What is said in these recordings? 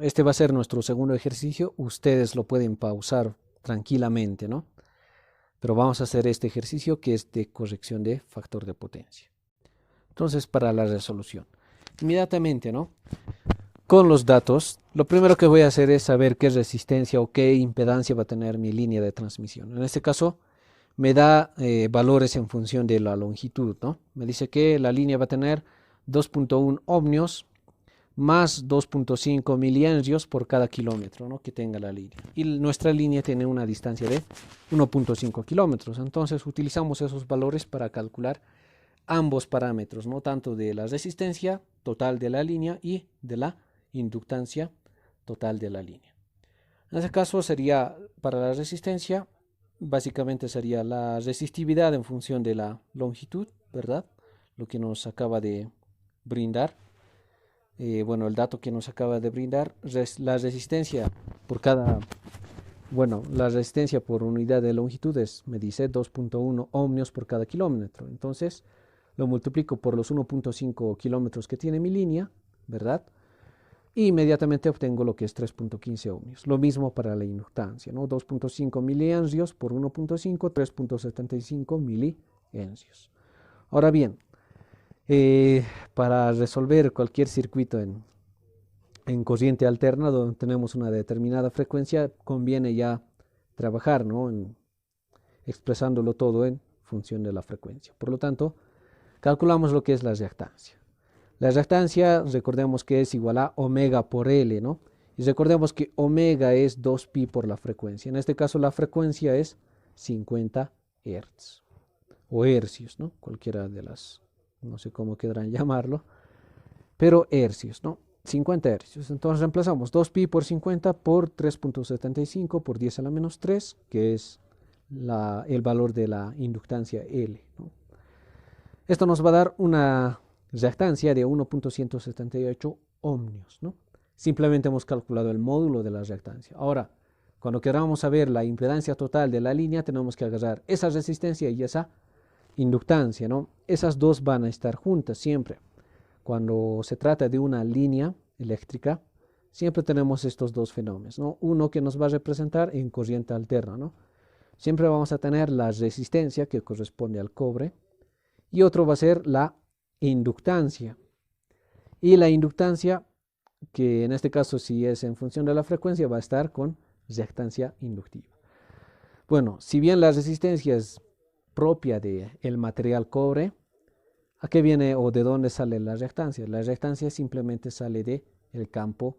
Este va a ser nuestro segundo ejercicio. Ustedes lo pueden pausar tranquilamente, ¿no? Pero vamos a hacer este ejercicio que es de corrección de factor de potencia. Entonces, para la resolución, inmediatamente, ¿no? Con los datos, lo primero que voy a hacer es saber qué resistencia o qué impedancia va a tener mi línea de transmisión. En este caso, me da valores en función de la longitud, ¿no? Me dice que la línea va a tener 2.1 ohmios más 2.5 milihenrios por cada kilómetro, ¿no?, que tenga la línea. Y nuestra línea tiene una distancia de 1.5 kilómetros. Entonces utilizamos esos valores para calcular ambos parámetros, ¿no?, tanto de la resistencia total de la línea y de la inductancia total de la línea. En este caso sería para la resistencia, básicamente sería la resistividad en función de la longitud, ¿verdad? Lo que nos acaba de brindar. Bueno, el dato que nos acaba de brindar, la resistencia por la resistencia por unidad de longitud me dice 2.1 ohmios por cada kilómetro. Entonces, lo multiplico por los 1.5 kilómetros que tiene mi línea, ¿verdad? Y inmediatamente obtengo lo que es 3.15 ohmios. Lo mismo para la inductancia, ¿no? 2.5 milihenrios por 1.5, 3.75 milihenrios. Ahora bien, para resolver cualquier circuito en corriente alterna donde tenemos una determinada frecuencia, conviene ya trabajar, ¿no?, expresándolo todo en función de la frecuencia. Por lo tanto, calculamos lo que es la reactancia. La reactancia, recordemos que es igual a omega por L, ¿no? Y recordemos que omega es 2pi por la frecuencia. En este caso la frecuencia es 50 Hz o hercios, ¿no? Cualquiera de las, no sé cómo querrán llamarlo, pero hercios, ¿no? 50 hercios. Entonces reemplazamos 2pi por 50 por 3.75 por 10 a la menos 3, que es el valor de la inductancia L, ¿no? Esto nos va a dar una reactancia de 1.178 ohmios, ¿no? Simplemente hemos calculado el módulo de la reactancia. Ahora, cuando queramos saber la impedancia total de la línea, tenemos que agarrar esa resistencia y esa inductancia, ¿no? Esas dos van a estar juntas siempre. Cuando se trata de una línea eléctrica, siempre tenemos estos dos fenómenos, ¿no? Uno que nos va a representar en corriente alterna, ¿no? Siempre vamos a tener la resistencia que corresponde al cobre y otro va a ser la inductancia. Y la inductancia, que en este caso si es en función de la frecuencia, va a estar con reactancia inductiva. Bueno, si bien la resistencia es propia del material cobre, ¿a qué viene o de dónde sale la reactancia? La reactancia simplemente sale del campo,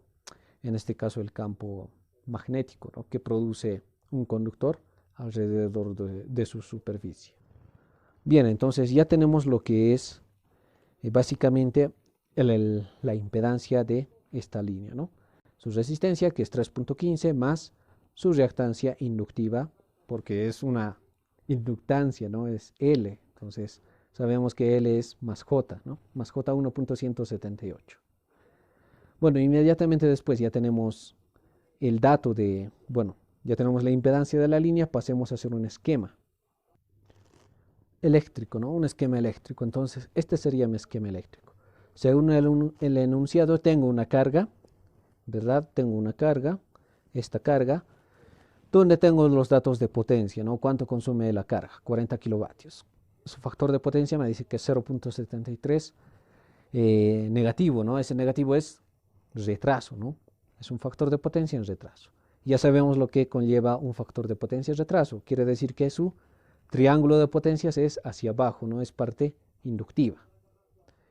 en este caso el campo magnético, ¿no?, que produce un conductor alrededor de su superficie. Bien, entonces ya tenemos lo que es básicamente la impedancia de esta línea, ¿no? Su resistencia, que es 3.15, más su reactancia inductiva, porque es una inductancia, ¿no? Es L. Entonces sabemos que L es más J, ¿no? Más J 1.178. Bueno, inmediatamente después ya tenemos el dato bueno, ya tenemos la impedancia de la línea, pasemos a hacer un esquema eléctrico, ¿no? Un esquema eléctrico. Entonces, este sería mi esquema eléctrico. Según el enunciado, tengo una carga, ¿verdad? Tengo una carga, esta carga, donde tengo los datos de potencia, ¿no? ¿Cuánto consume la carga? 40 kilovatios. Su factor de potencia me dice que es 0.73 negativo, ¿no? Ese negativo es retraso, ¿no? Es un factor de potencia en retraso. Ya sabemos lo que conlleva un factor de potencia en retraso. Quiere decir que su triángulo de potencias es hacia abajo, no es parte inductiva.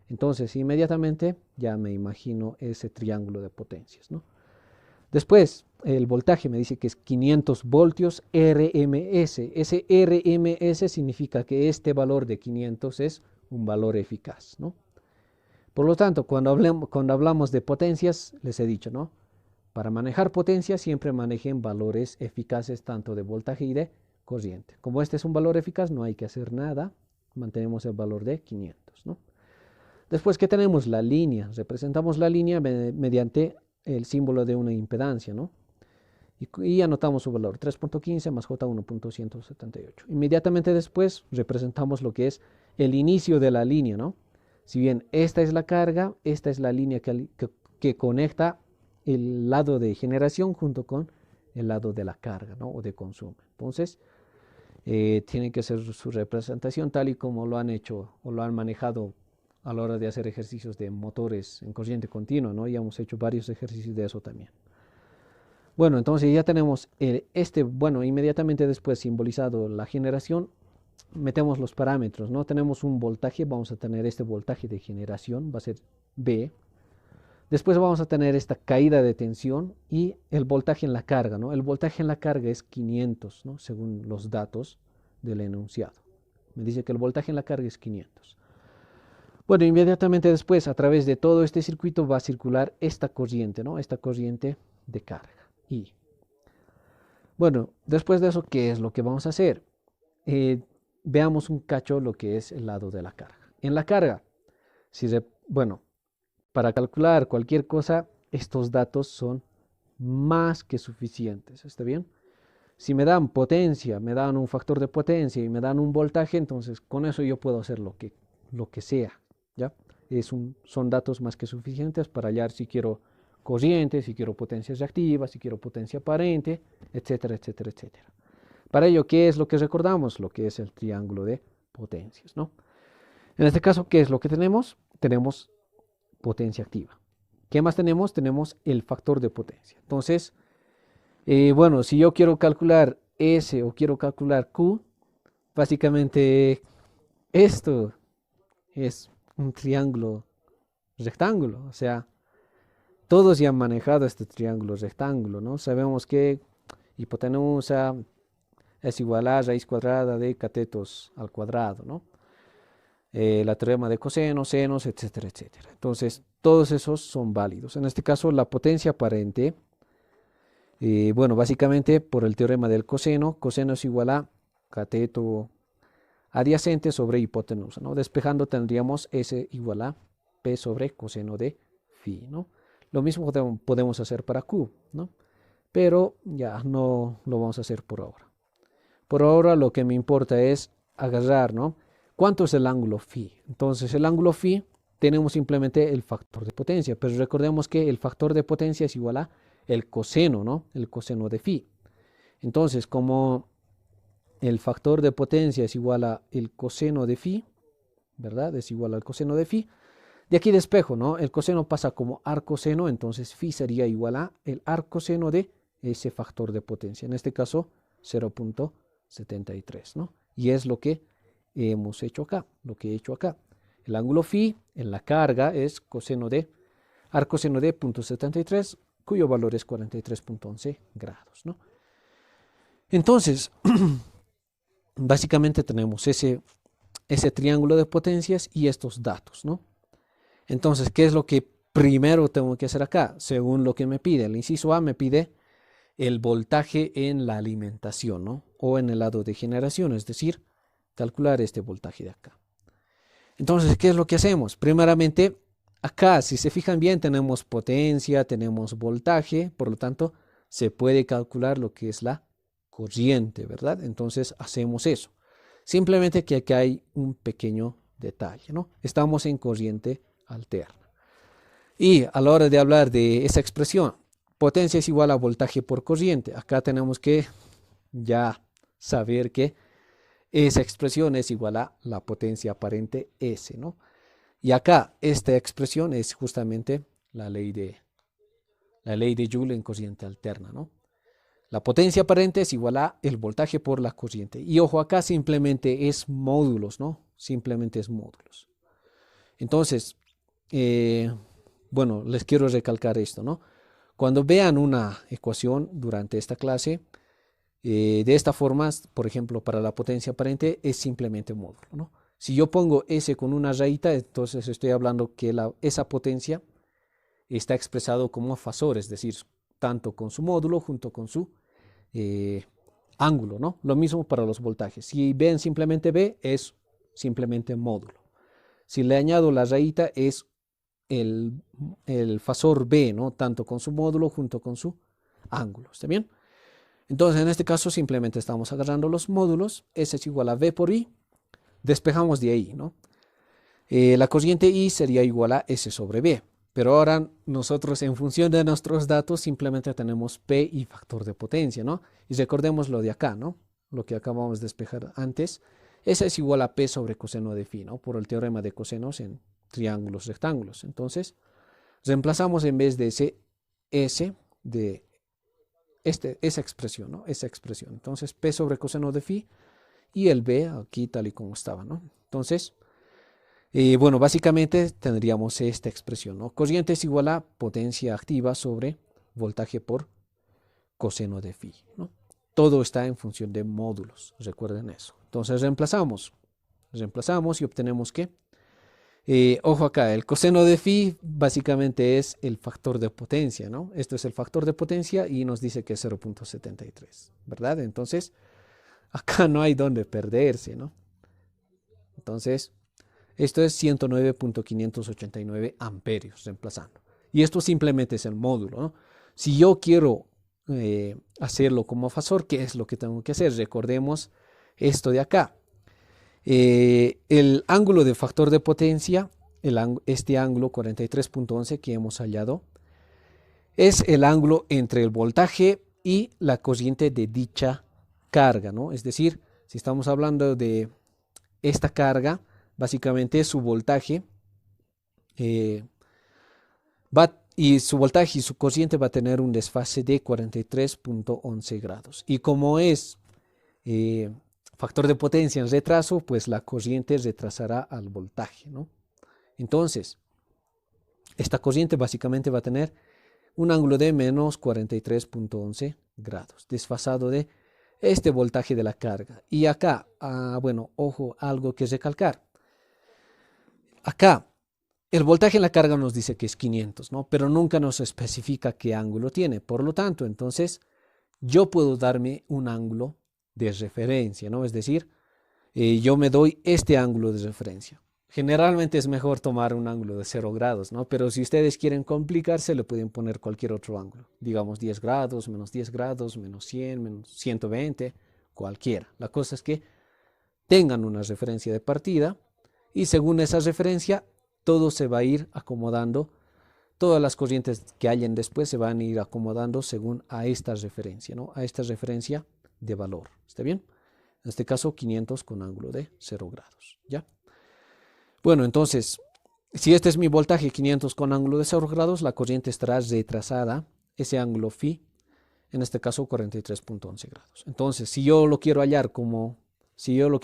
Entonces, inmediatamente ya me imagino ese triángulo de potencias, ¿no? Después, el voltaje me dice que es 500 voltios RMS. Ese RMS significa que este valor de 500 es un valor eficaz, ¿no? Por lo tanto, cuando hablamos de potencias, les he dicho, ¿no? Para manejar potencias siempre manejen valores eficaces tanto de voltaje y de corriente. Como este es un valor eficaz, no hay que hacer nada, mantenemos el valor de 500, ¿no? Después, ¿qué tenemos? La línea. Representamos la línea mediante el símbolo de una impedancia, ¿no? Y anotamos su valor, 3.15 más J 1.178. Inmediatamente después representamos lo que es el inicio de la línea, ¿no? Si bien esta es la carga, esta es la línea que conecta el lado de generación junto con el lado de la carga, ¿no? O de consumo. Entonces, tiene que ser su representación tal y como lo han hecho o lo han manejado a la hora de hacer ejercicios de motores en corriente continua, ¿no? Ya hemos hecho varios ejercicios de eso también. Bueno, entonces ya tenemos bueno, inmediatamente después simbolizado la generación, metemos los parámetros, ¿no? Tenemos un voltaje, vamos a tener este voltaje de generación, va a ser B. Después vamos a tener esta caída de tensión y el voltaje en la carga, ¿no? El voltaje en la carga es 500, ¿no? Según los datos del enunciado. Me dice que el voltaje en la carga es 500. Bueno, inmediatamente después, a través de todo este circuito va a circular esta corriente, ¿no? Esta corriente de carga. Y, bueno, después de eso, ¿qué es lo que vamos a hacer? Veamos un cacho lo que es el lado de la carga. En la carga, bueno, para calcular cualquier cosa, estos datos son más que suficientes, ¿está bien? Si me dan potencia, me dan un factor de potencia y me dan un voltaje, entonces con eso yo puedo hacer lo que sea, ¿ya? Son datos más que suficientes para hallar si quiero corriente, si quiero potencia reactiva, si quiero potencia aparente, etcétera, etcétera, etcétera. Para ello, ¿qué es lo que recordamos? Lo que es el triángulo de potencias, ¿no? En este caso, ¿qué es lo que tenemos? Tenemos potencia activa. ¿Qué más tenemos? Tenemos el factor de potencia. Entonces, bueno, si yo quiero calcular S o quiero calcular Q, básicamente esto es un triángulo rectángulo. O sea, todos ya han manejado este triángulo rectángulo, ¿no? Sabemos que hipotenusa es igual a raíz cuadrada de catetos al cuadrado, ¿no? La teorema de cosenos, senos, etcétera, etcétera. Entonces, todos esos son válidos. En este caso, la potencia aparente, bueno, básicamente por el teorema del coseno, coseno es igual a cateto adyacente sobre hipotenusa, ¿no? Despejando tendríamos S igual a P sobre coseno de phi, ¿no? Lo mismo podemos hacer para Q, ¿no? Pero ya no lo vamos a hacer por ahora. Por ahora lo que me importa es agarrar, ¿no? ¿Cuánto es el ángulo phi? Entonces, el ángulo phi tenemos simplemente el factor de potencia, pero recordemos que el factor de potencia es igual a el coseno, ¿no? El coseno de phi. Entonces, como el factor de potencia es igual a el coseno de phi, ¿verdad? Es igual al coseno de phi. De aquí despejo, ¿no? El coseno pasa como arcoseno, entonces phi sería igual a el arcoseno de ese factor de potencia. En este caso, 0.73, ¿no? Y es lo que hemos hecho acá, lo que he hecho acá. El ángulo phi en la carga es arcoseno de 0.73, cuyo valor es 43.11 grados, ¿no? Entonces, básicamente tenemos ese triángulo de potencias y estos datos, ¿no? Entonces, ¿qué es lo que primero tengo que hacer acá? Según lo que me pide. El inciso A me pide el voltaje en la alimentación, ¿no? O en el lado de generación, es decir, calcular este voltaje de acá. Entonces, ¿qué es lo que hacemos? Primeramente, acá, si se fijan bien, tenemos potencia, tenemos voltaje, por lo tanto, se puede calcular lo que es la corriente, ¿verdad? Entonces, hacemos eso. Simplemente que aquí hay un pequeño detalle, ¿no? Estamos en corriente alterna. Y a la hora de hablar de esa expresión, potencia es igual a voltaje por corriente, acá tenemos que ya saber que esa expresión es igual a la potencia aparente S, ¿no? Y acá esta expresión es justamente la ley de Joule en corriente alterna, ¿no? La potencia aparente es igual a el voltaje por la corriente. Y ojo, acá simplemente es módulos, ¿no? Simplemente es módulos. Entonces, bueno, les quiero recalcar esto, ¿no? Cuando vean una ecuación durante esta clase, de esta forma, por ejemplo, para la potencia aparente es simplemente módulo, ¿no? Si yo pongo S con una rayita, entonces estoy hablando que esa potencia está expresado como fasor, es decir, tanto con su módulo junto con su ángulo, ¿no? Lo mismo para los voltajes. Si ven simplemente B, es simplemente módulo. Si le añado la rayita, es el fasor B, ¿no? Tanto con su módulo junto con su ángulo, ¿está bien? Entonces, en este caso, simplemente estamos agarrando los módulos. S es igual a V por I. Despejamos de ahí, ¿no? La corriente I sería igual a S sobre B. Pero ahora nosotros en función de nuestros datos simplemente tenemos P y factor de potencia, ¿no? Y recordemos lo de acá, ¿no? Lo que acabamos de despejar antes. Ese es igual a P sobre coseno de phi, ¿no? Por el teorema de cosenos en triángulos rectángulos. Entonces, reemplazamos en vez de ese S de esa expresión, ¿no? Esa expresión. Entonces, P sobre coseno de phi y el B aquí tal y como estaba, ¿no? Entonces, bueno, básicamente tendríamos esta expresión, ¿no? Corriente es igual a potencia activa sobre voltaje por coseno de phi, ¿no? Todo está en función de módulos, recuerden eso. Entonces reemplazamos y obtenemos que, ojo acá, el coseno de phi básicamente es el factor de potencia, ¿no? Esto es el factor de potencia y nos dice que es 0.73, ¿verdad? Entonces, acá no hay donde perderse, ¿no? Entonces, esto es 109.589 amperios reemplazando. Y esto simplemente es el módulo, ¿no? Si yo quiero hacerlo como fasor, ¿qué es lo que tengo que hacer? Recordemos esto de acá. El ángulo de factor de potencia, este ángulo 43.11 que hemos hallado, es el ángulo entre el voltaje y la corriente de dicha carga, ¿no? Es decir, si estamos hablando de esta carga, básicamente su voltaje y su corriente va a tener un desfase de 43.11 grados. Y como es factor de potencia en retraso, pues la corriente retrasará al voltaje, ¿no? Entonces, esta corriente básicamente va a tener un ángulo de menos 43.11 grados, desfasado de este voltaje de la carga. Y acá, bueno, ojo, algo que recalcar. Acá, el voltaje en la carga nos dice que es 500, ¿no? Pero nunca nos especifica qué ángulo tiene. Por lo tanto, entonces, yo puedo darme un ángulo de referencia, ¿no? Es decir, yo me doy este ángulo de referencia. Generalmente es mejor tomar un ángulo de 0 grados, ¿no? Pero si ustedes quieren complicarse, le pueden poner cualquier otro ángulo. Digamos 10 grados, menos 10 grados, menos 100, menos 120, cualquiera. La cosa es que tengan una referencia de partida y según esa referencia, todo se va a ir acomodando. Todas las corrientes que hayan después se van a ir acomodando según a esta referencia, ¿no? A esta referencia de valor. ¿Está bien? En este caso, 500 con ángulo de 0 grados, ¿ya? Bueno, entonces, si este es mi voltaje 500 con ángulo de 0 grados, la corriente estará retrasada, ese ángulo phi, en este caso 43.11 grados. Entonces, si yo lo quiero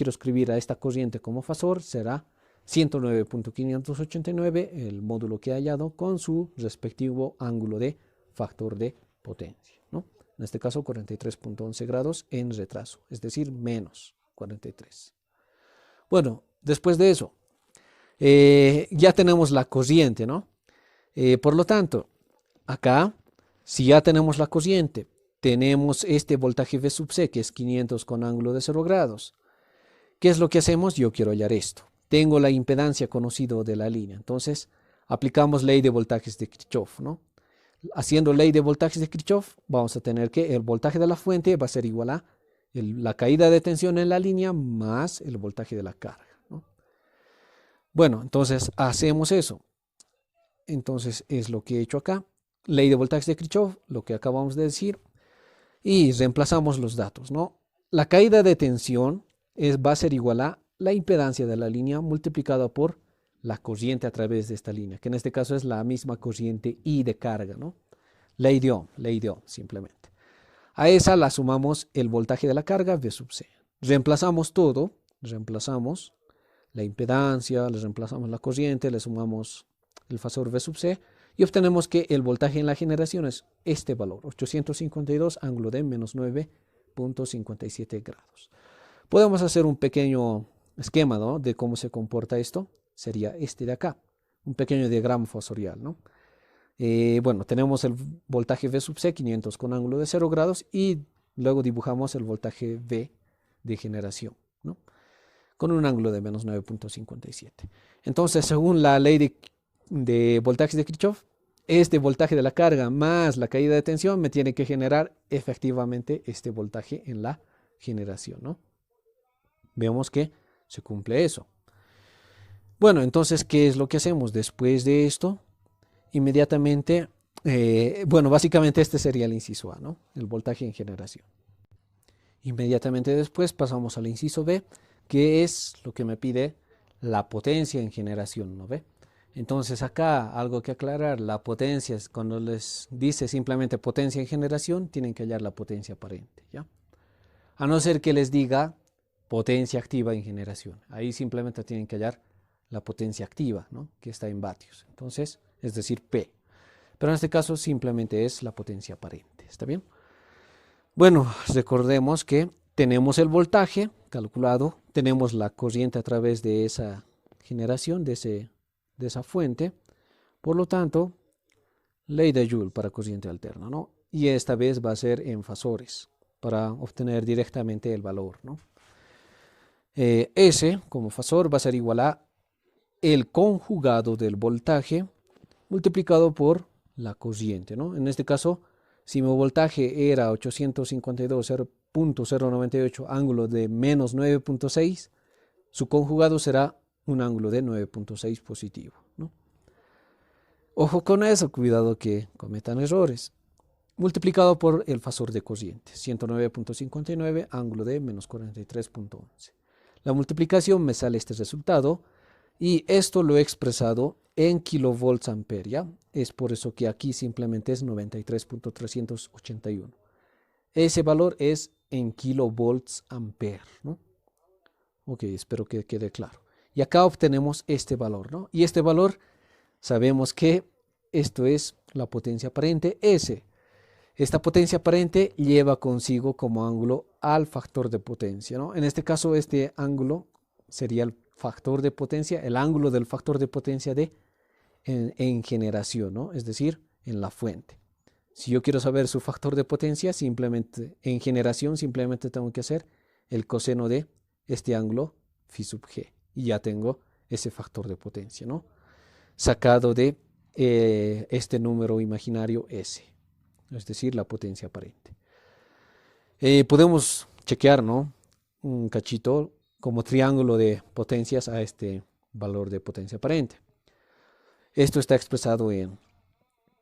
escribir a esta corriente como fasor, será 109.589, el módulo que he hallado, con su respectivo ángulo de factor de potencia, ¿no? En este caso 43.11 grados en retraso, es decir, menos 43. Bueno, después de eso, ya tenemos la corriente, ¿no? Por lo tanto, acá, si ya tenemos la corriente, tenemos este voltaje V sub C, que es 500 con ángulo de 0 grados. ¿Qué es lo que hacemos? Yo quiero hallar esto. Tengo la impedancia conocida de la línea. Entonces, aplicamos ley de voltajes de Kirchhoff, ¿no? Haciendo ley de voltajes de Kirchhoff, vamos a tener que el voltaje de la fuente va a ser igual a la caída de tensión en la línea más el voltaje de la carga, ¿no? Bueno, entonces hacemos eso. Entonces es lo que he hecho acá. Ley de voltajes de Kirchhoff, lo que acabamos de decir. Y reemplazamos los datos, ¿no? La caída de tensión va a ser igual a la impedancia de la línea multiplicada por la corriente a través de esta línea, que en este caso es la misma corriente I de carga, ¿no? Ley de Ohm, simplemente. A esa la sumamos el voltaje de la carga, V sub C. Reemplazamos todo, reemplazamos la impedancia, le reemplazamos la corriente, le sumamos el fasor V sub C y obtenemos que el voltaje en la generación es este valor, 852, ángulo de menos 9.57 grados. Podemos hacer un pequeño esquema, ¿no?, de cómo se comporta esto. Sería este de acá, un pequeño diagrama fasorial, ¿no? Bueno, tenemos el voltaje V sub C, 500 con ángulo de 0 grados, y luego dibujamos el voltaje V de generación, ¿no?, con un ángulo de menos 9.57. Entonces, según la ley de voltajes de Kirchhoff, este voltaje de la carga más la caída de tensión me tiene que generar efectivamente este voltaje en la generación, ¿no? Vemos que se cumple eso. Bueno, entonces, ¿qué es lo que hacemos después de esto? Inmediatamente, bueno, básicamente este sería el inciso A, ¿no? El voltaje en generación. Inmediatamente después pasamos al inciso B, que es lo que me pide la potencia en generación, ¿no ve? Entonces acá algo que aclarar, la potencia, cuando les dice simplemente potencia en generación, tienen que hallar la potencia aparente, ¿ya? A no ser que les diga potencia activa en generación. Ahí simplemente tienen que hallar la potencia activa, ¿no? Que está en vatios. Entonces, es decir, P. Pero en este caso simplemente es la potencia aparente. ¿Está bien? Bueno, recordemos que tenemos el voltaje calculado, tenemos la corriente a través de esa generación, de esa fuente. Por lo tanto, ley de Joule para corriente alterna, ¿no? Y esta vez va a ser en fasores para obtener directamente el valor, ¿no? S como fasor va a ser igual a el conjugado del voltaje multiplicado por la corriente, ¿no? En este caso, si mi voltaje era 852.098 ángulo de menos 9.6, su conjugado será un ángulo de 9.6 positivo, ¿no? Ojo con eso, cuidado que cometan errores. Multiplicado por el fasor de corriente, 109.59, ángulo de menos 43.11. La multiplicación me sale este resultado y esto lo he expresado en kilovolts ampere, ¿ya? Es por eso que aquí simplemente es 93.381. Ese valor es en kilovolts ampere, ¿no? Ok, espero que quede claro. Y acá obtenemos este valor, ¿no? Y este valor sabemos que esto es la potencia aparente S. Esta potencia aparente lleva consigo como ángulo al factor de potencia, ¿no? En este caso, este ángulo sería el factor de potencia, el ángulo del factor de potencia en generación, ¿no? Es decir, en la fuente. Si yo quiero saber su factor de potencia, simplemente en generación, simplemente tengo que hacer el coseno de este ángulo phi sub g. Y ya tengo ese factor de potencia, ¿no? Sacado de este número imaginario S, es decir, la potencia aparente. Podemos chequear, ¿no? Un cachito como triángulo de potencias a este valor de potencia aparente. Esto está expresado en,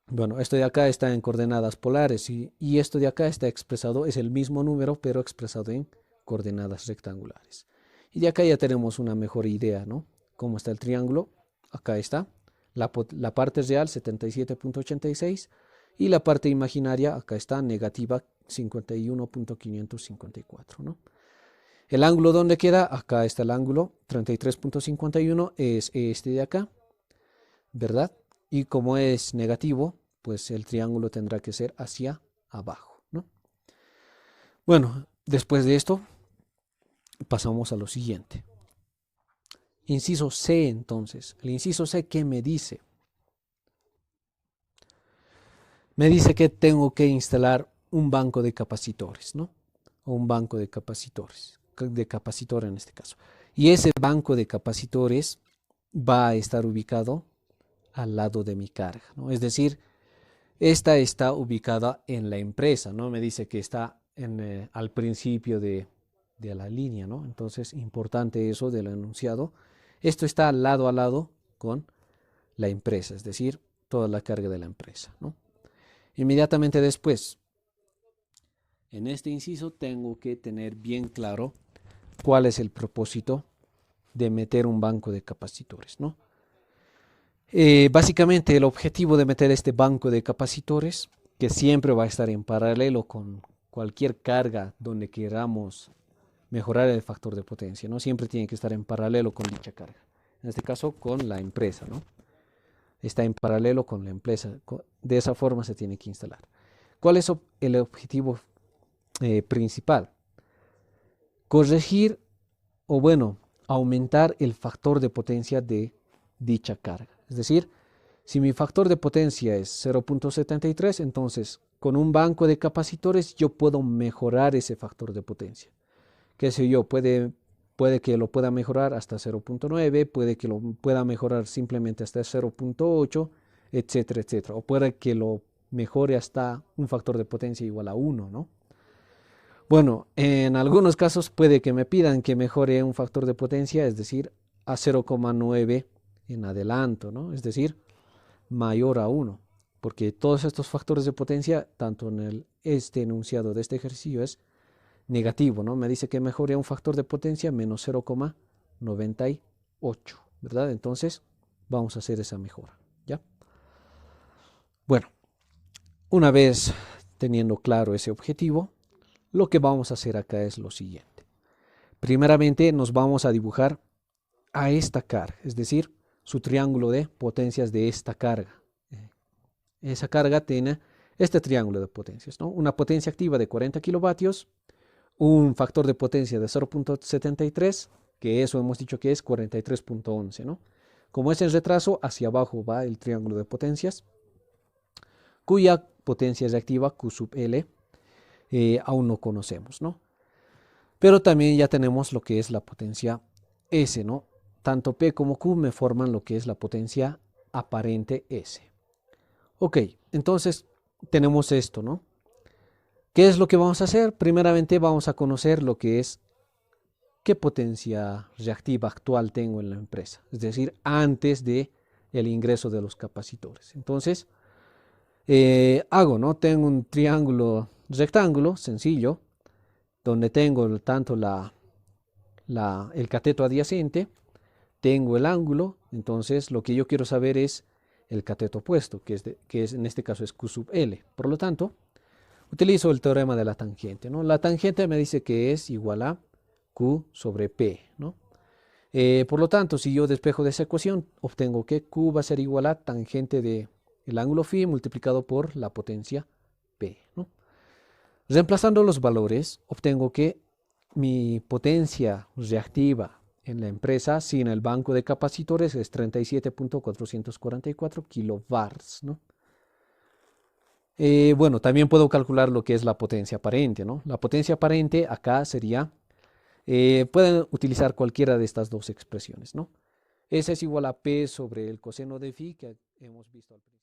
bueno, esto de acá está en coordenadas polares y esto de acá está expresado, es el mismo número, pero expresado en coordenadas rectangulares. Y de acá ya tenemos una mejor idea, ¿no? ¿Cómo está el triángulo? Acá está. La parte real 77.86 y la parte imaginaria acá está negativa 51.554, ¿no? El ángulo ¿dónde queda? Acá está el ángulo 33.51, es este de acá, ¿verdad? Y como es negativo, pues el triángulo tendrá que ser hacia abajo, ¿no? Bueno, después de esto pasamos a lo siguiente. Inciso C, entonces. El inciso C, ¿qué me dice? Me dice que tengo que instalar un banco de capacitores, ¿no? O un banco de capacitores, de capacitor en este caso. Y ese banco de capacitores va a estar ubicado al lado de mi carga, ¿no? Es decir, esta está ubicada en la empresa, ¿no? Me dice que está al principio de la línea, ¿no? Entonces, importante eso del enunciado. Esto está lado a lado con la empresa, es decir, toda la carga de la empresa, ¿no? Inmediatamente después, en este inciso tengo que tener bien claro cuál es el propósito de meter un banco de capacitores, ¿no? Básicamente el objetivo de meter este banco de capacitores, que siempre va a estar en paralelo con cualquier carga donde queramos mejorar el factor de potencia, ¿no? Siempre tiene que estar en paralelo con dicha carga. En este caso con la empresa, ¿no? Está en paralelo con la empresa. De esa forma se tiene que instalar. ¿Cuál es el objetivo principal? Corregir o bueno, aumentar el factor de potencia de dicha carga. Es decir, si mi factor de potencia es 0.73, entonces con un banco de capacitores yo puedo mejorar ese factor de potencia. Qué sé yo, puede que lo pueda mejorar hasta 0.9, puede que lo pueda mejorar simplemente hasta 0.8, etcétera, etcétera. O puede que lo mejore hasta un factor de potencia igual a 1, ¿no? Bueno, en algunos casos puede que me pidan que mejore un factor de potencia, es decir, a 0,9 en adelanto, ¿no? Es decir, mayor a 1, porque todos estos factores de potencia, tanto en este enunciado de este ejercicio es negativo, ¿no? Me dice que mejore un factor de potencia menos 0,98, ¿verdad? Entonces vamos a hacer esa mejora, ¿ya? Bueno, una vez teniendo claro ese objetivo, lo que vamos a hacer acá es lo siguiente. Primeramente nos vamos a dibujar a esta carga, es decir, su triángulo de potencias de esta carga. Esa carga tiene este triángulo de potencias, ¿no? Una potencia activa de 40 kilovatios, un factor de potencia de 0,73, que eso hemos dicho que es 43,11, ¿no? Como es en retraso, hacia abajo va el triángulo de potencias, cuya potencia reactiva Q sub L aún no conocemos, ¿no? Pero también ya tenemos lo que es la potencia S, ¿no? Tanto P como Q me forman lo que es la potencia aparente S. Ok, entonces tenemos esto, ¿no? ¿Qué es lo que vamos a hacer? Primeramente vamos a conocer lo que es qué potencia reactiva actual tengo en la empresa, es decir, antes de el ingreso de los capacitores. Entonces, ¿no? Tengo un triángulo rectángulo sencillo, donde tengo tanto el cateto adyacente, tengo el ángulo, entonces lo que yo quiero saber es el cateto opuesto, en este caso es Q sub L. Por lo tanto, utilizo el teorema de la tangente, ¿no? La tangente me dice que es igual a Q sobre P, ¿no? Por lo tanto, si yo despejo de esa ecuación, obtengo que Q va a ser igual a tangente del ángulo φ multiplicado por la potencia P, ¿no? Reemplazando los valores, obtengo que mi potencia reactiva en la empresa sin el banco de capacitores es 37,444 kilovars, ¿no? Bueno, también puedo calcular lo que es la potencia aparente, ¿no? La potencia aparente acá sería, pueden utilizar cualquiera de estas dos expresiones, ¿no? S es igual a P sobre el coseno de phi que hemos visto al principio.